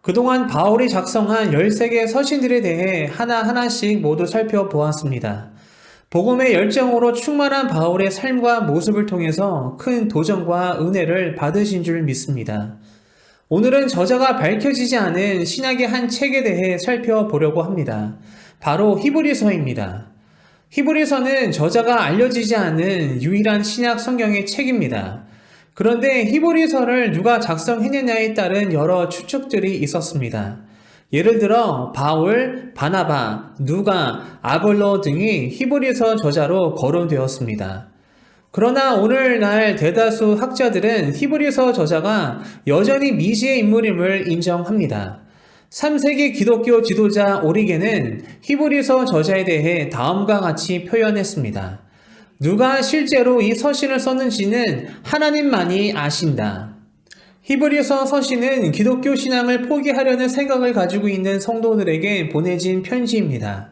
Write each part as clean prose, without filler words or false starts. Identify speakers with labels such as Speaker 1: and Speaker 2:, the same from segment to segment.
Speaker 1: 그동안 바울이 작성한 13개의 서신들에 대해 하나하나씩 모두 살펴보았습니다. 복음의 열정으로 충만한 바울의 삶과 모습을 통해서 큰 도전과 은혜를 받으신 줄 믿습니다. 오늘은 저자가 밝혀지지 않은 신약의 한 책에 대해 살펴보려고 합니다. 바로 히브리서입니다. 히브리서는 저자가 알려지지 않은 유일한 신약 성경의 책입니다. 그런데 히브리서를 누가 작성했느냐에 따른 여러 추측들이 있었습니다. 예를 들어 바울, 바나바, 누가, 아볼로 등이 히브리서 저자로 거론되었습니다. 그러나 오늘날 대다수 학자들은 히브리서 저자가 여전히 미지의 인물임을 인정합니다. 3세기 기독교 지도자 오리겐은 히브리서 저자에 대해 다음과 같이 표현했습니다. 누가 실제로 이 서신을 썼는지는 하나님만이 아신다. 히브리서 서신은 기독교 신앙을 포기하려는 생각을 가지고 있는 성도들에게 보내진 편지입니다.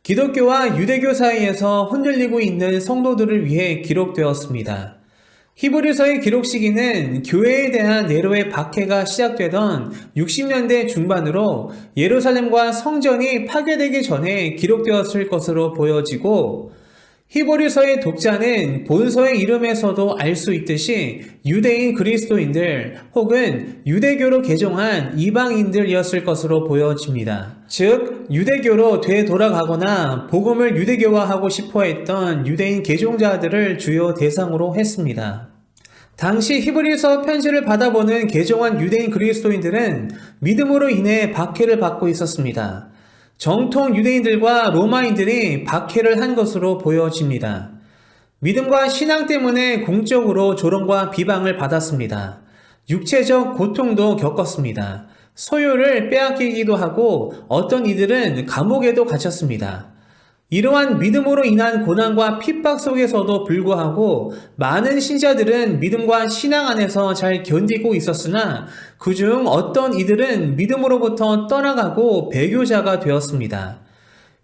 Speaker 1: 기독교와 유대교 사이에서 흔들리고 있는 성도들을 위해 기록되었습니다. 히브리서의 기록 시기는 교회에 대한 네로의 박해가 시작되던 60년대 중반으로 예루살렘과 성전이 파괴되기 전에 기록되었을 것으로 보여지고, 히브리서의 독자는 본서의 이름에서도 알 수 있듯이 유대인 그리스도인들 혹은 유대교로 개종한 이방인들이었을 것으로 보여집니다. 즉 유대교로 되돌아가거나 복음을 유대교화하고 싶어 했던 유대인 개종자들을 주요 대상으로 했습니다. 당시 히브리서 편지를 받아보는 개종한 유대인 그리스도인들은 믿음으로 인해 박해를 받고 있었습니다. 정통 유대인들과 로마인들이 박해를 한 것으로 보여집니다. 믿음과 신앙 때문에 공적으로 조롱과 비방을 받았습니다. 육체적 고통도 겪었습니다. 소유를 빼앗기기도 하고 어떤 이들은 감옥에도 갇혔습니다. 이러한 믿음으로 인한 고난과 핍박 속에서도 불구하고 많은 신자들은 믿음과 신앙 안에서 잘 견디고 있었으나 그중 어떤 이들은 믿음으로부터 떠나가고 배교자가 되었습니다.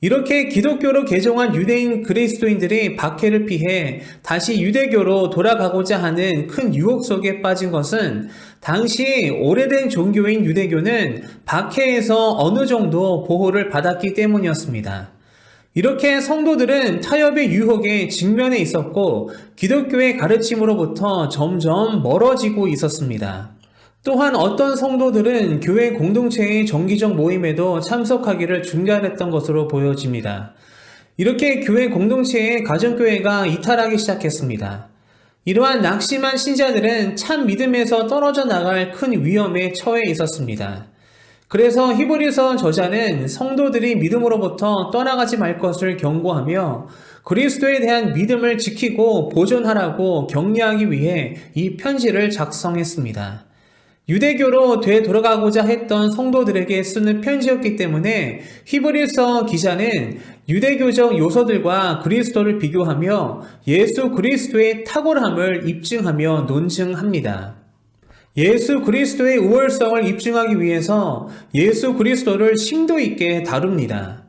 Speaker 1: 이렇게 기독교로 개종한 유대인 그리스도인들이 박해를 피해 다시 유대교로 돌아가고자 하는 큰 유혹 속에 빠진 것은 당시 오래된 종교인 유대교는 박해에서 어느 정도 보호를 받았기 때문이었습니다. 이렇게 성도들은 타협의 유혹에 직면해 있었고 기독교의 가르침으로부터 점점 멀어지고 있었습니다. 또한 어떤 성도들은 교회 공동체의 정기적 모임에도 참석하기를 중단했던 것으로 보여집니다. 이렇게 교회 공동체의 가정교회가 이탈하기 시작했습니다. 이러한 낙심한 신자들은 참 믿음에서 떨어져 나갈 큰 위험에 처해 있었습니다. 그래서 히브리서 저자는 성도들이 믿음으로부터 떠나가지 말 것을 경고하며 그리스도에 대한 믿음을 지키고 보존하라고 격려하기 위해 이 편지를 작성했습니다. 유대교로 되돌아가고자 했던 성도들에게 쓰는 편지였기 때문에 히브리서 기자는 유대교적 요소들과 그리스도를 비교하며 예수 그리스도의 탁월함을 입증하며 논증합니다. 예수 그리스도의 우월성을 입증하기 위해서 예수 그리스도를 심도 있게 다룹니다.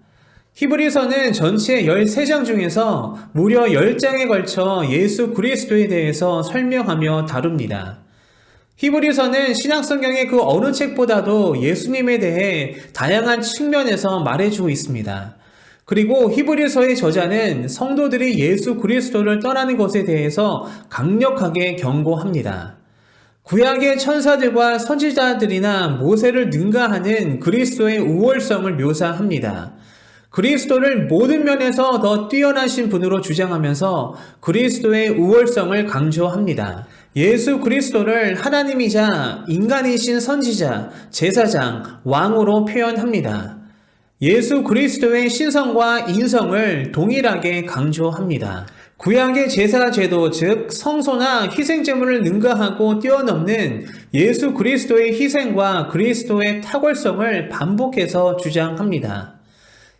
Speaker 1: 히브리서는 전체 13장 중에서 무려 10장에 걸쳐 예수 그리스도에 대해서 설명하며 다룹니다. 히브리서는 신약성경의 그 어느 책보다도 예수님에 대해 다양한 측면에서 말해주고 있습니다. 그리고 히브리서의 저자는 성도들이 예수 그리스도를 떠나는 것에 대해서 강력하게 경고합니다. 구약의 천사들과 선지자들이나 모세를 능가하는 그리스도의 우월성을 묘사합니다. 그리스도를 모든 면에서 더 뛰어나신 분으로 주장하면서 그리스도의 우월성을 강조합니다. 예수 그리스도를 하나님이자 인간이신 선지자, 제사장, 왕으로 표현합니다. 예수 그리스도의 신성과 인성을 동일하게 강조합니다. 구약의 제사 제도, 즉 성소나 희생제물을 능가하고 뛰어넘는 예수 그리스도의 희생과 그리스도의 탁월성을 반복해서 주장합니다.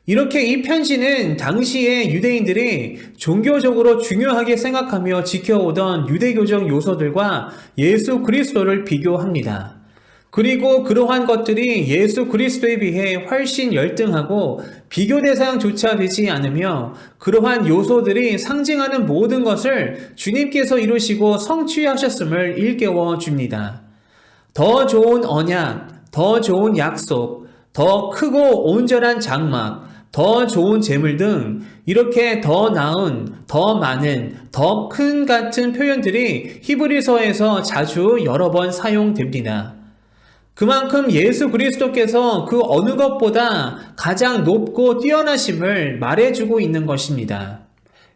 Speaker 1: 이렇게 이 편지는 당시의 유대인들이 종교적으로 중요하게 생각하며 지켜오던 유대교적 요소들과 예수 그리스도를 비교합니다. 그리고 그러한 것들이 예수 그리스도에 비해 훨씬 열등하고 비교 대상조차 되지 않으며 그러한 요소들이 상징하는 모든 것을 주님께서 이루시고 성취하셨음을 일깨워 줍니다. 더 좋은 언약, 더 좋은 약속, 더 크고 온전한 장막, 더 좋은 재물 등 이렇게 더 나은, 더 많은, 더 큰 같은 표현들이 히브리서에서 자주 여러 번 사용됩니다. 그만큼 예수 그리스도께서 그 어느 것보다 가장 높고 뛰어나심을 말해주고 있는 것입니다.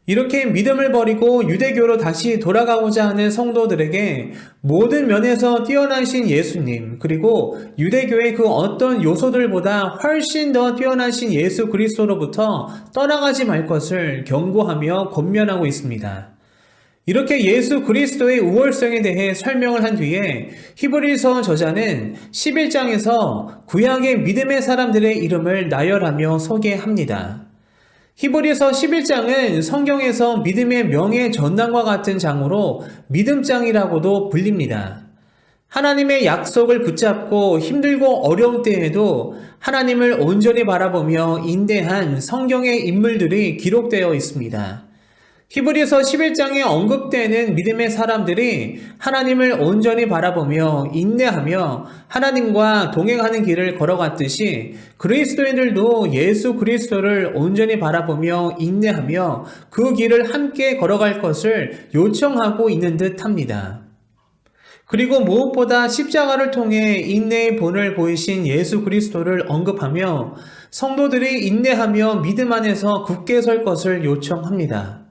Speaker 1: 이렇게 믿음을 버리고 유대교로 다시 돌아가고자 하는 성도들에게 모든 면에서 뛰어나신 예수님, 그리고 유대교의 그 어떤 요소들보다 훨씬 더 뛰어나신 예수 그리스도로부터 떠나가지 말 것을 경고하며 권면하고 있습니다. 이렇게 예수 그리스도의 우월성에 대해 설명을 한 뒤에 히브리서 저자는 11장에서 구약의 믿음의 사람들의 이름을 나열하며 소개합니다. 히브리서 11장은 성경에서 믿음의 명예 전당과 같은 장으로 믿음장이라고도 불립니다. 하나님의 약속을 붙잡고 힘들고 어려운 때에도 하나님을 온전히 바라보며 인내한 성경의 인물들이 기록되어 있습니다. 히브리서 11장에 언급되는 믿음의 사람들이 하나님을 온전히 바라보며 인내하며 하나님과 동행하는 길을 걸어갔듯이 그리스도인들도 예수 그리스도를 온전히 바라보며 인내하며 그 길을 함께 걸어갈 것을 요청하고 있는 듯 합니다. 그리고 무엇보다 십자가를 통해 인내의 본을 보이신 예수 그리스도를 언급하며 성도들이 인내하며 믿음 안에서 굳게 설 것을 요청합니다.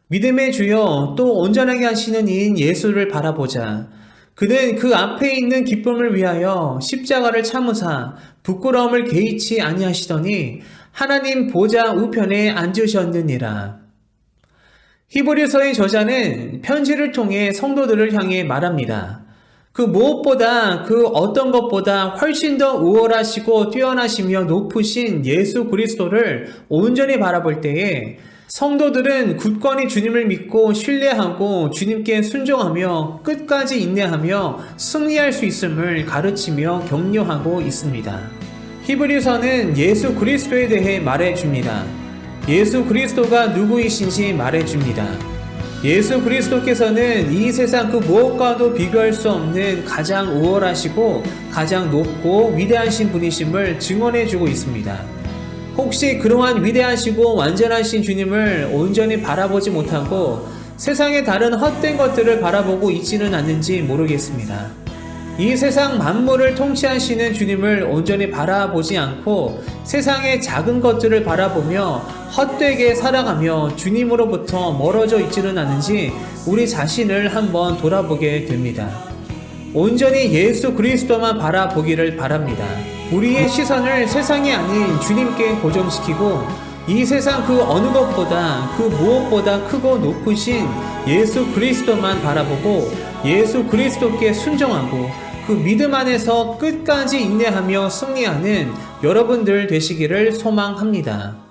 Speaker 1: 믿음의 주여 또 온전하게 하시는 이인 예수를 바라보자. 그는 그 앞에 있는 기쁨을 위하여 십자가를 참으사 부끄러움을 개의치 아니하시더니 하나님 보좌 우편에 앉으셨느니라. 히브리서의 저자는 편지를 통해 성도들을 향해 말합니다. 그 무엇보다 그 어떤 것보다 훨씬 더 우월하시고 뛰어나시며 높으신 예수 그리스도를 온전히 바라볼 때에 성도들은 굳건히 주님을 믿고 신뢰하고 주님께 순종하며 끝까지 인내하며 승리할 수 있음을 가르치며 격려하고 있습니다. 히브리서는 예수 그리스도에 대해 말해줍니다. 예수 그리스도가 누구이신지 말해줍니다. 예수 그리스도께서는 이 세상 그 무엇과도 비교할 수 없는 가장 우월하시고 가장 높고 위대하신 분이심을 증언해주고 있습니다. 혹시 그러한 위대하시고 완전하신 주님을 온전히 바라보지 못하고 세상의 다른 헛된 것들을 바라보고 있지는 않는지 모르겠습니다. 이 세상 만물을 통치하시는 주님을 온전히 바라보지 않고 세상의 작은 것들을 바라보며 헛되게 살아가며 주님으로부터 멀어져 있지는 않은지 우리 자신을 한번 돌아보게 됩니다. 온전히 예수 그리스도만 바라보기를 바랍니다. 우리의 시선을 세상이 아닌 주님께 고정시키고 이 세상 그 어느 것보다 그 무엇보다 크고 높으신 예수 그리스도만 바라보고 예수 그리스도께 순종하고 그 믿음 안에서 끝까지 인내하며 승리하는 여러분들 되시기를 소망합니다.